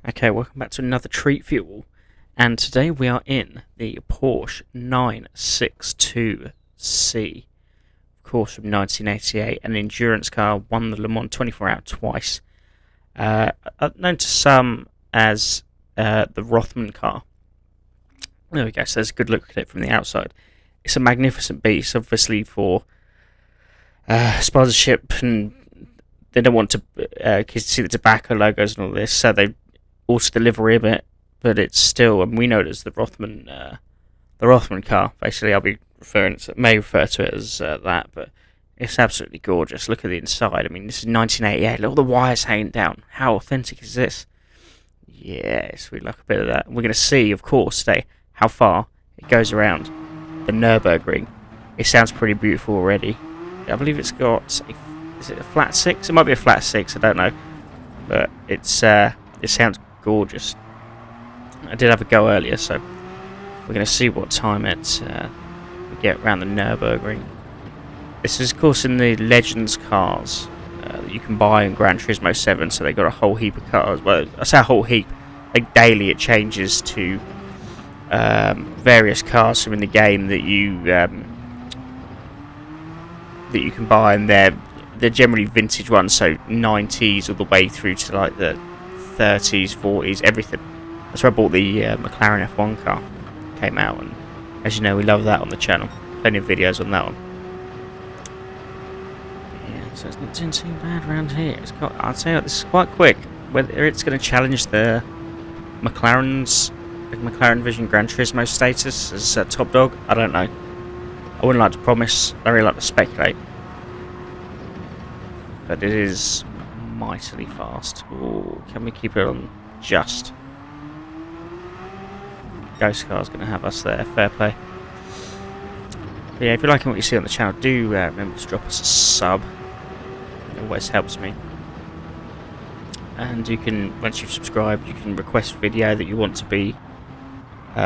Okay, welcome back to another treat for you all. And today we are in the Porsche 962C. Of course, from 1988, an endurance car, won the Le Mans 24 Hour twice. Known to some as the Rothman car. There we go, so there's a good look at it from the outside. It's a magnificent beast, obviously for sponsorship, and they don't want to see the tobacco logos and all this, so they also delivery a bit, but it's still, and we know it as the Rothman car. Basically, I'll be may refer to it as that, but it's absolutely gorgeous. Look at the inside. I mean, this is 1988. Look at all the wires hanging down. How authentic is this? Yes, we like a bit of that. We're going to see, of course, today how far it goes around the Nurburgring. It sounds pretty beautiful already. I believe it's got is it a flat 6? It might be a flat 6. I don't know, but it sounds gorgeous. I did have a go earlier, so we're going to see what time we get around the Nurburgring. This is, of course, in the Legends cars that you can buy in Gran Turismo 7, so they got a whole heap of cars. Well, I say a whole heap. Like daily, it changes to various cars from in the game that you can buy, and they're generally vintage ones, so 90s all the way through to like the 30s, 40s, everything. That's where I bought the McLaren F1 car. Came out, and as you know, we love that on the channel. Plenty of videos on that one. Yeah, so it's not doing too bad around here. I'd say this is quite quick. Whether it's going to challenge the McLaren Vision Gran Turismo status as top dog, I don't know. I wouldn't like to promise. I really like to speculate. But it is mightily fast. Ooh, can we keep it on just? Ghost Car's going to have us there. Fair play. But yeah, if you're liking what you see on the channel, do remember to drop us a sub. It always helps me. And you can, once you've subscribed, you can request a video that you want to be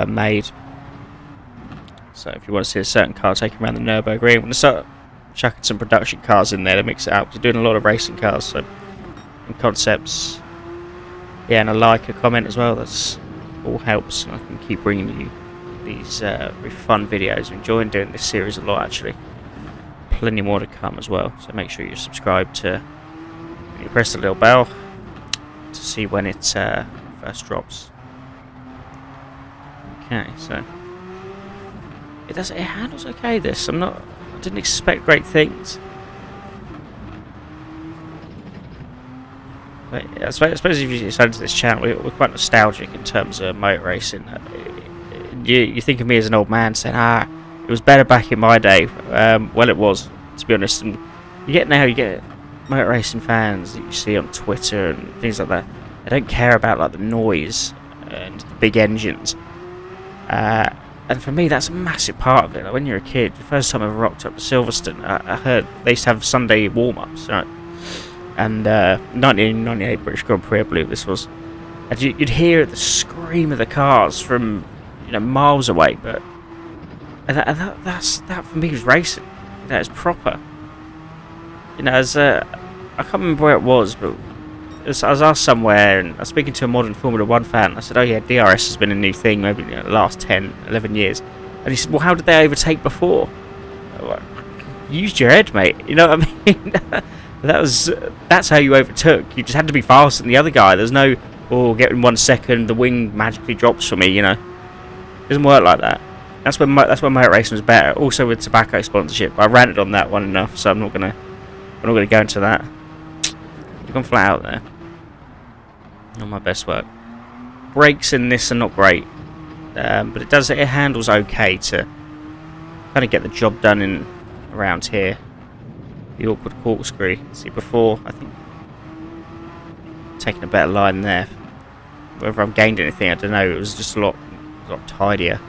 made. So if you want to see a certain car taken around the Nurburgring, I'm going to start chucking some production cars in there to mix it up. We're doing a lot of racing cars, so and concepts. Yeah, and a like, a comment as well. That's all helps, and I can keep bringing you these very fun videos. I'm enjoying doing this series a lot, actually. Plenty more to come as well. So make sure you're subscribed to. You press the little bell to see when it first drops. Okay, so it handles okay. I didn't expect great things. But I suppose if you decided to this channel, we're quite nostalgic in terms of motor racing. You think of me as an old man saying, it was better back in my day. Well, it was, to be honest. And you get motor racing fans that you see on Twitter and things like that. They don't care about like the noise and the big engines. And for me, that's a massive part of it. Like when you're a kid, the first time I ever rocked up to Silverstone, I heard they used to have Sunday warm-ups, right? And 1998 British Grand Prix, I believe this was. And you'd hear the scream of the cars from miles away, but that for me was racing. That is proper. I can't remember where it was, but I was asked somewhere, and I was speaking to a modern Formula 1 fan. I said, oh yeah, DRS has been a new thing maybe in the last 10, 11 years. And he said, well, how did they overtake before? Like, used your head, mate. You know what I mean? That's how you overtook. You just had to be faster than the other guy. There's no, get in 1 second, the wing magically drops for me, It doesn't work like that. That's when motor racing was better. Also with tobacco sponsorship. I ranted on that one enough, so we're not gonna go into that. We've gone flat out there. Not my best work. Brakes in this are not great, but it handles okay to kind of get the job done in around here. The awkward corkscrew. See, before I think taking a better line there. Whether I've gained anything, I don't know. It was just a lot tidier.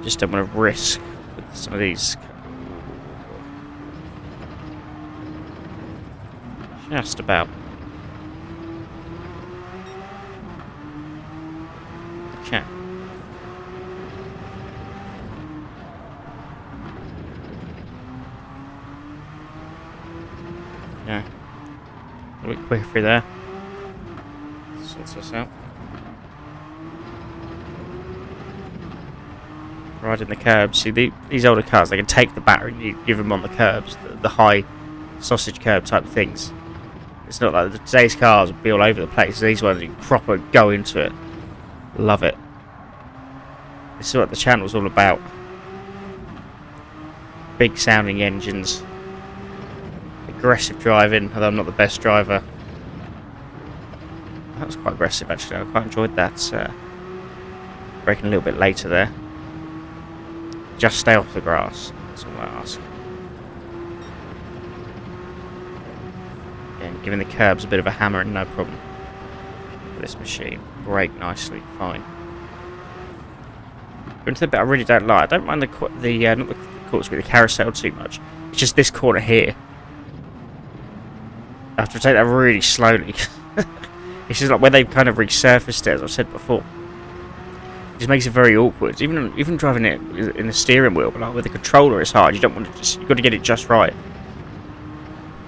Just don't want to risk with some of these. Just about. Okay. Yeah. A bit quicker through there. Sorts us out. Riding the curbs. See, these older cars, they can take the battery and you give them on the curbs, the high sausage curb type things. It's not like today's cars would be all over the place. These ones, you proper go into it. Love it. This is what the channel's all about. Big sounding engines. Aggressive driving, although I'm not the best driver. That was quite aggressive actually, I quite enjoyed that. Braking a little bit later there. Just stay off the grass, that's all I ask. Again, giving the curbs a bit of a hammer and no problem. This machine. Brake nicely, fine. Going to the bit I really don't like. I don't mind not the course with the carousel too much. It's just this corner here. I have to take that really slowly. It's just like where they've kind of resurfaced it, as I've said before. It just makes it very awkward. Even driving it in the steering wheel, but like with the controller, it's hard. You don't want to you've got to get it just right.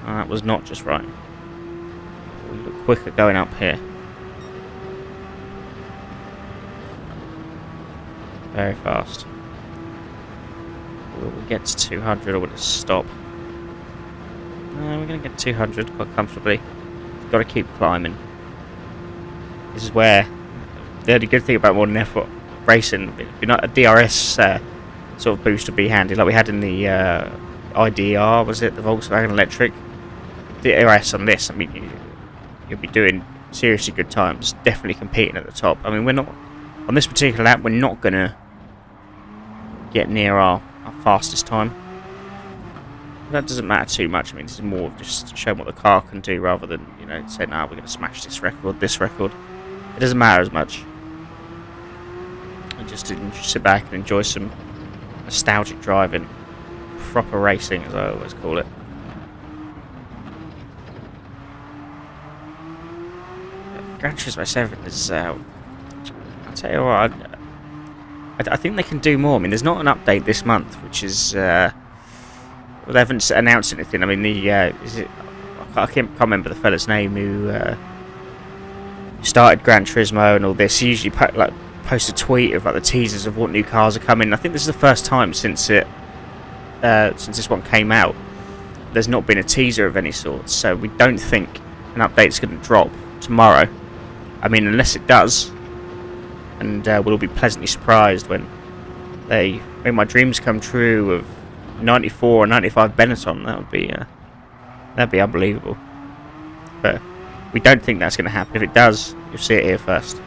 Oh, that was not just right. We look quicker going up here. Very fast. Will we get to 200 or will it stop? We're going to get 200 quite comfortably. Got to keep climbing. This is where the only good thing about modern F1 racing, a DRS sort of boost would be handy, like we had in the IDR, was it, the Volkswagen Electric? DRS on this, I mean, you'll be doing seriously good times, definitely competing at the top. I mean, we're not, on this particular lap, we're not going to get near our fastest time. That doesn't matter too much. I mean, this is more of just showing what the car can do rather than, you know, saying, we're going to smash this record. It doesn't matter as much. I just sit back and enjoy some nostalgic driving. Proper racing, as I always call it. Gran Turismo 7 is, I'll tell you what, I think they can do more. I mean, there's not an update this month, which is, well, they haven't announced anything. I mean, I can't remember the fella's name who started Gran Turismo and all this. He usually post a tweet of like the teasers of what new cars are coming. I think this is the first time since this one came out, there's not been a teaser of any sort. So we don't think an update's going to drop tomorrow. I mean, unless it does, and we'll be pleasantly surprised when they make my dreams come true of 94 or 95 Benetton. That'd be unbelievable. But we don't think that's going to happen. If it does, you'll see it here first.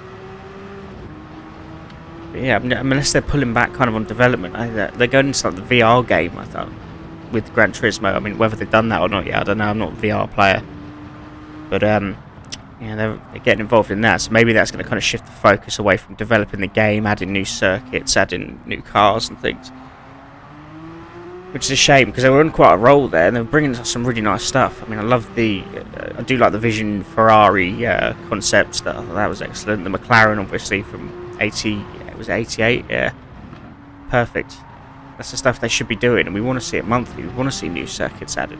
But yeah, unless they're pulling back kind of on development, they're going into like the VR game, I thought, with Gran Turismo. I mean, whether they've done that or not yet, I don't know. I'm not a VR player, but yeah, they're getting involved in that. So maybe that's going to kind of shift the focus away from developing the game, adding new circuits, adding new cars and things. Which is a shame, because they were on quite a roll there, and they were bringing us some really nice stuff. I mean, I do like the Vision Ferrari concept stuff. That was excellent. The McLaren, obviously, from 88, yeah. Perfect. That's the stuff they should be doing, and we want to see it monthly. We want to see new circuits added.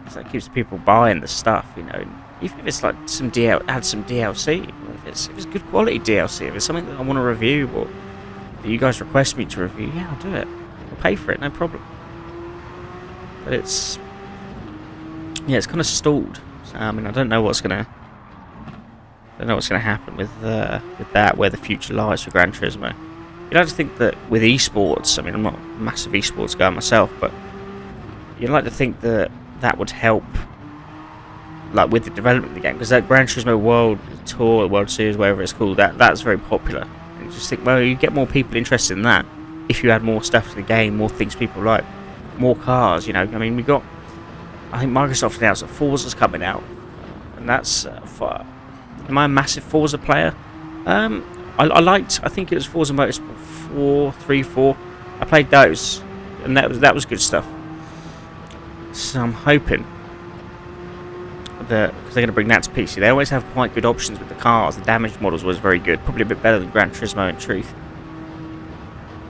So that keeps people buying the stuff, you know. Even if it's like add some DLC. If it's good quality DLC, if it's something that I want to review, or that you guys request me to review, yeah, I'll do it. I'll pay for it, no problem. But it's kind of stalled. So, I mean, I don't know what's gonna happen with that, where the future lies for Gran Turismo. You'd like to think that with esports, I mean, I'm not a massive esports guy myself, but you'd like to think that would help, like with the development of the game, because that Gran Turismo World Tour, World Series, whatever it's called, that's very popular. And you just think, well, you get more people interested in that if you add more stuff to the game, more things people like, more cars, you know. I mean, I think Microsoft announced that Forza's coming out, and that's am I a massive Forza player? I think it was Forza Motorsport 4. I played those, and that was good stuff. So I'm hoping that, because they're going to bring that to PC, they always have quite good options with the cars. The damaged models was very good, probably a bit better than Gran Turismo in truth.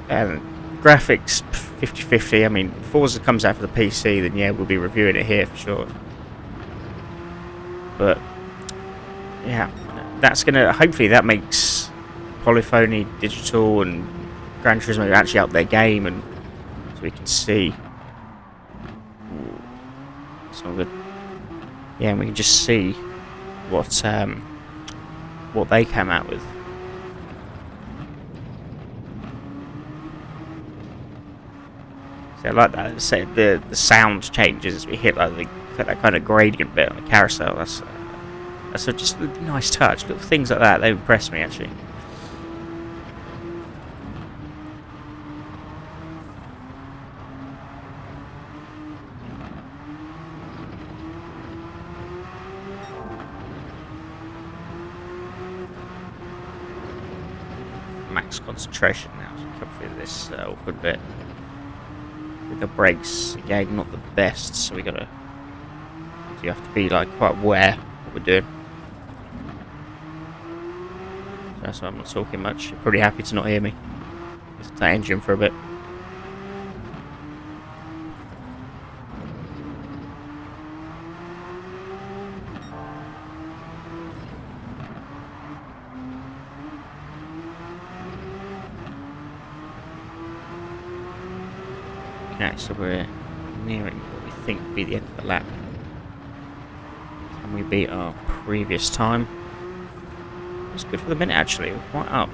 And graphics, 50-50. I mean, if Forza comes out for the PC, then yeah, we'll be reviewing it here for sure. But yeah, that's gonna hopefully that makes Polyphony Digital and Gran Turismo actually up their game, and so we can see. Ooh, it's not good. Yeah, and we can just see what they came out with. So I like that. So the sound changes as we hit like that kind of gradient bit on the carousel. That's just a nice touch. Little things like that, they impress me actually. Max concentration now as we come through this awkward bit. With the brakes, again, not the best, so you have to be like quite aware of what we're doing. So that's why I'm not talking much. You're pretty happy to not hear me. Just that engine for a bit. Okay, so we're nearing what we think will be the end of the lap. Can we beat our previous time? It's good for the minute actually, we're quite up.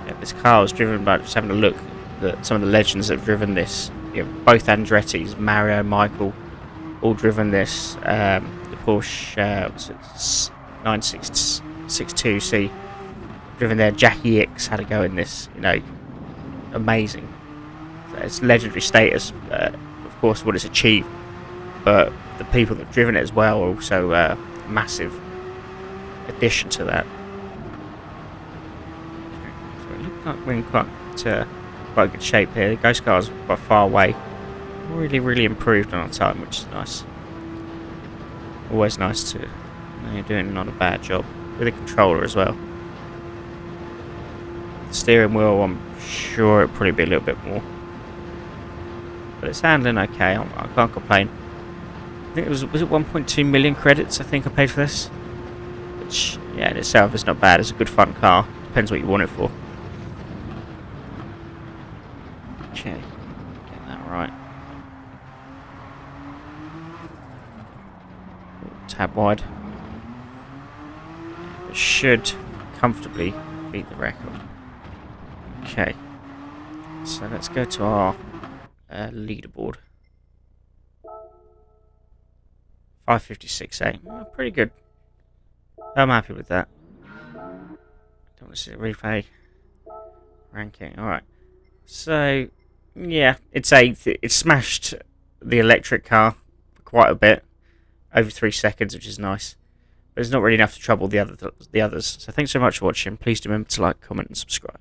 Yeah, this car was driven by, just having a look at some of the legends that have driven this. You know, both Andretti's, Mario, Michael, all driven this. The Porsche 962C. Driven there, Jackie X had a go in this, you know, amazing. So it's legendary status, of course, what it's achieved, but the people that have driven it as well are also a massive addition to that. So it looks like we're in quite good shape here. The Ghost Car's quite far away. Really improved on our time, which is nice. Always nice to, you know, you're doing not a bad job with the controller as well. Steering wheel, I'm sure it'll probably be a little bit more, but it's handling okay. I can't complain. I think it was it 1.2 million credits I think I paid for this, which yeah in itself is not bad. It's a good fun car, depends what you want it for. Okay, get that right. Tab wide. It should comfortably beat the record. Okay, so let's go to our leaderboard. 556A, oh, pretty good. I'm happy with that. Don't want to see the replay. Ranking, alright. So, yeah, it's smashed the electric car quite a bit. Over 3 seconds, which is nice. But it's not really enough to trouble the others. So thanks so much for watching. Please remember to like, comment and subscribe.